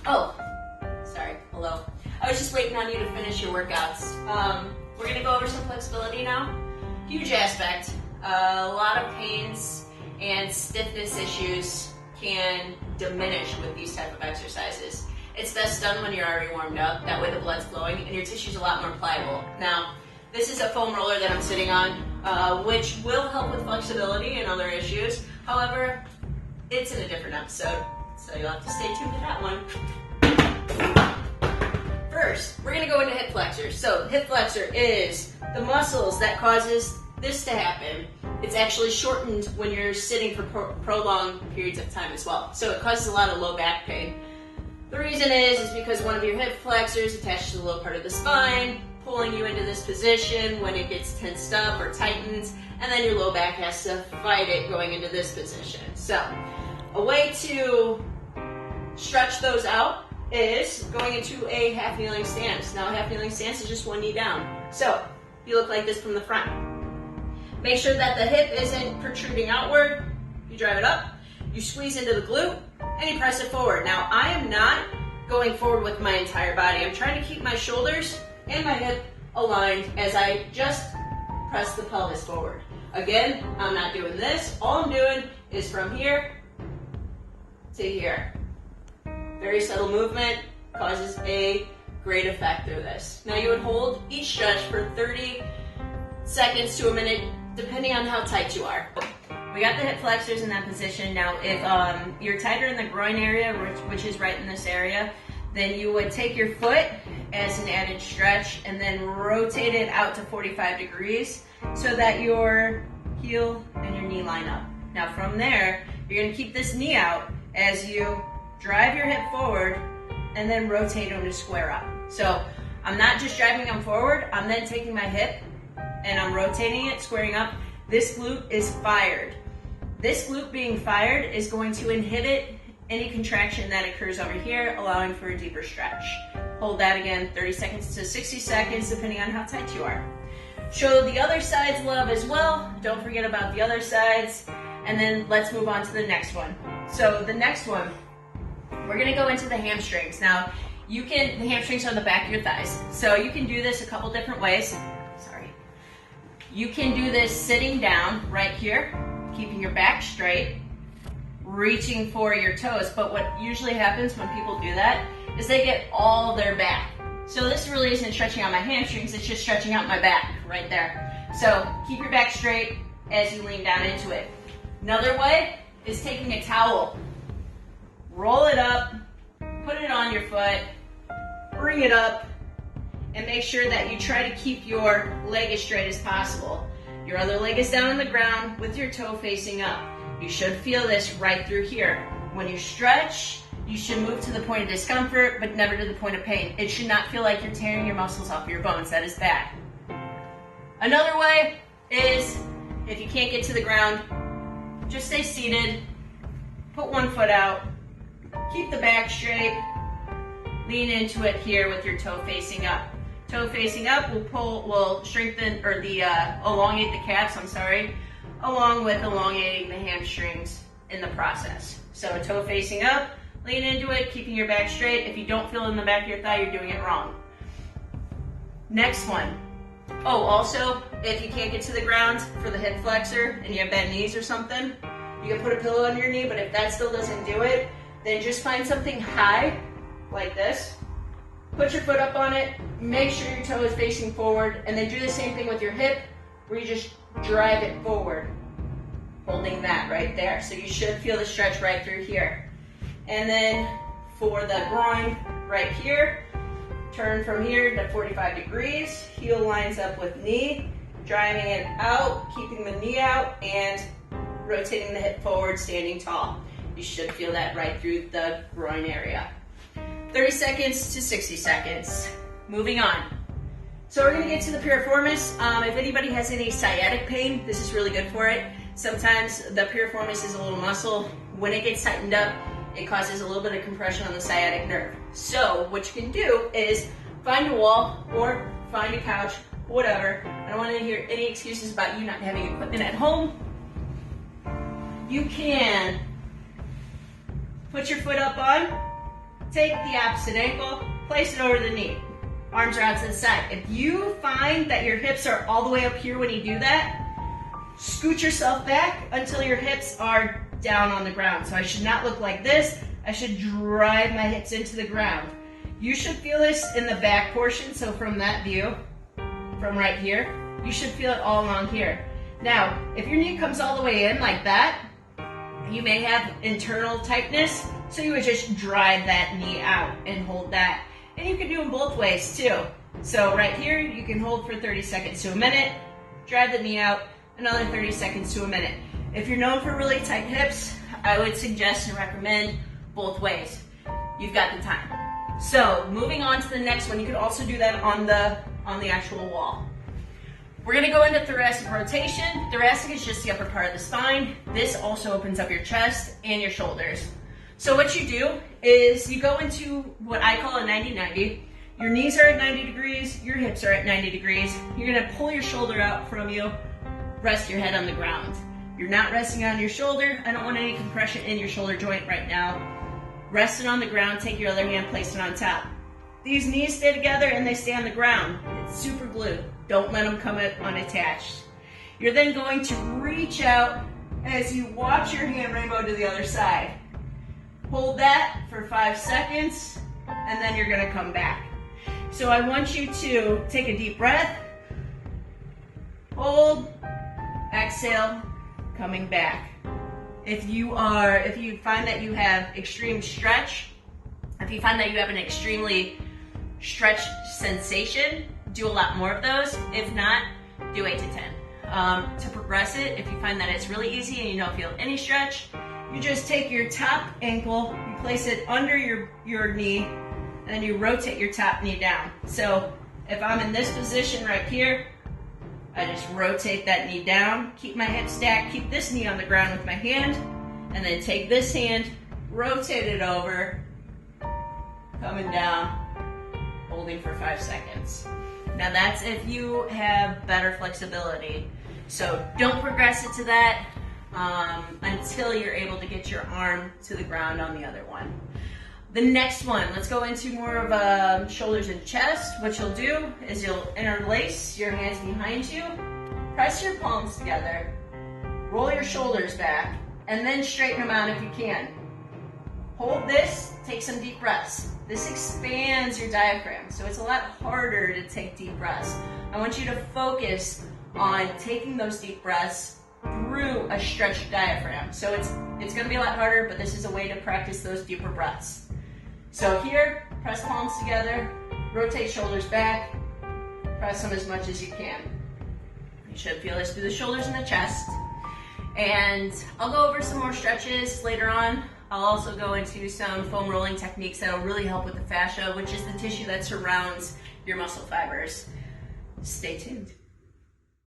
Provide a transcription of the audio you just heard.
Oh, sorry, hello. I was just waiting on you to finish your workouts. We're gonna go over some flexibility now. Huge aspect. A lot of pains and stiffness issues can diminish with these type of exercises. It's best done when you're already warmed up. That way the blood's flowing and your tissue's a lot more pliable. Now, this is a foam roller that I'm sitting on, which will help with flexibility and other issues. However, it's in a different episode, so you'll have to stay tuned to that one. First, we're gonna go into hip flexors. So hip flexor is the muscles that causes this to happen. It's actually shortened when you're sitting for prolonged periods of time as well. So it causes a lot of low back pain. The reason is because one of your hip flexors attaches to the low part of the spine, pulling you into this position when it gets tensed up or tightens, and then your low back has to fight it going into this position. So a way to stretch those out is going into a half kneeling stance. Now a half kneeling stance is just one knee down. So you look like this from the front. Make sure that the hip isn't protruding outward. You drive it up, you squeeze into the glute, and you press it forward. Now I am not going forward with my entire body. I'm trying to keep my shoulders and my hip aligned as I just press the pelvis forward. Again, I'm not doing this. All I'm doing is from here to here. Very subtle movement, causes a great effect through this. Now you would hold each stretch for 30 seconds to a minute, depending on how tight you are. We got the hip flexors in that position. Now if you're tighter in the groin area, which is right in this area, then you would take your foot as an added stretch and then rotate it out to 45 degrees so that your heel and your knee line up. Now from there, you're gonna keep this knee out as you drive your hip forward and then rotate them to square up. So I'm not just driving them forward, I'm then taking my hip and I'm rotating it, squaring up. This glute is fired. This glute being fired is going to inhibit any contraction that occurs over here, allowing for a deeper stretch. Hold that again, 30 seconds to 60 seconds, depending on how tight you are. Show the other sides love as well. Don't forget about the other sides. And then let's move on to the next one. So the next one, we're gonna go into the hamstrings. Now, the hamstrings are on the back of your thighs. So you can do this a couple different ways. Sorry. You can do this sitting down right here, keeping your back straight, reaching for your toes. But what usually happens when people do that is they get all their back. So this really isn't stretching out my hamstrings, it's just stretching out my back right there. So keep your back straight as you lean down into it. Another way is taking a towel, roll it up, put it on your foot, bring it up, and make sure that you try to keep your leg as straight as possible. Your other leg is down on the ground with your toe facing up. You should feel this right through here. When you stretch, you should move to the point of discomfort, but never to the point of pain. It should not feel like you're tearing your muscles off your bones. That is bad. Another way is, if you can't get to the ground, just stay seated, put one foot out, keep the back straight, lean into it here with your toe facing up. Toe facing up will strengthen, or elongate the calves, along with elongating the hamstrings in the process. So toe facing up, lean into it, keeping your back straight. If you don't feel it in the back of your thigh, you're doing it wrong. Next one. Oh, also, if you can't get to the ground for the hip flexor and you have bad knees or something, you can put a pillow under your knee, but if that still doesn't do it, then just find something high, like this. Put your foot up on it, make sure your toe is facing forward, and then do the same thing with your hip, where you just drive it forward, holding that right there. So you should feel the stretch right through here. And then for the groin, right here, turn from here to 45 degrees, heel lines up with knee, driving it out, keeping the knee out, and rotating the hip forward, standing tall. You should feel that right through the groin area. 30 seconds to 60 seconds. Moving on. So we're gonna get to the piriformis. If anybody has any sciatic pain, this is really good for it. Sometimes the piriformis is a little muscle. When it gets tightened up, it causes a little bit of compression on the sciatic nerve. So what you can do is find a wall or find a couch, whatever. I don't want to hear any excuses about you not having equipment at home. You can Put your foot up on, take the opposite ankle, place it over the knee. Arms are out to the side. If you find that your hips are all the way up here when you do that, scoot yourself back until your hips are down on the ground. So I should not look like this. I should drive my hips into the ground. You should feel this in the back portion. So from that view, from right here, you should feel it all along here. Now, if your knee comes all the way in like that, you may have internal tightness, so you would just drive that knee out and hold that. And you can do them both ways too. So right here, you can hold for 30 seconds to a minute, drive the knee out, another 30 seconds to a minute. If you're known for really tight hips, I would suggest and recommend both ways. You've got the time. So moving on to the next one, you could also do that on the actual wall. We're gonna go into thoracic rotation. Thoracic is just the upper part of the spine. This also opens up your chest and your shoulders. So what you do is you go into what I call a 90-90. Your knees are at 90 degrees, your hips are at 90 degrees. You're gonna pull your shoulder out from you, rest your head on the ground. You're not resting on your shoulder. I don't want any compression in your shoulder joint right now. Rest it on the ground, take your other hand, place it on top. These knees stay together and they stay on the ground. It's super glued. Don't let them come unattached. You're then going to reach out as you watch your hand rainbow to the other side. Hold that for 5 seconds, and then you're gonna come back. So I want you to take a deep breath, hold, exhale, coming back. If you find that you have extreme stretch, if you find that you have an extremely stretched sensation, do a lot more of those. If not, do 8 to 10. To progress it, if you find that it's really easy and you don't feel any stretch, you just take your top ankle, you place it under your knee, and then you rotate your top knee down. So if I'm in this position right here, I just rotate that knee down, keep my hips stacked, keep this knee on the ground with my hand, and then take this hand, rotate it over, coming down, holding for 5 seconds. Now that's if you have better flexibility. So don't progress it to that until you're able to get your arm to the ground on the other one. The next one, let's go into more of shoulders and chest. What you'll do is you'll interlace your hands behind you, press your palms together, roll your shoulders back, and then straighten them out if you can. Hold this, take some deep breaths. This expands your diaphragm, so it's a lot harder to take deep breaths. I want you to focus on taking those deep breaths through a stretched diaphragm. So it's gonna be a lot harder, but this is a way to practice those deeper breaths. So here, press palms together, rotate shoulders back, press them as much as you can. You should feel this through the shoulders and the chest. And I'll go over some more stretches later on. I'll also go into some foam rolling techniques that'll really help with the fascia, which is the tissue that surrounds your muscle fibers. Stay tuned.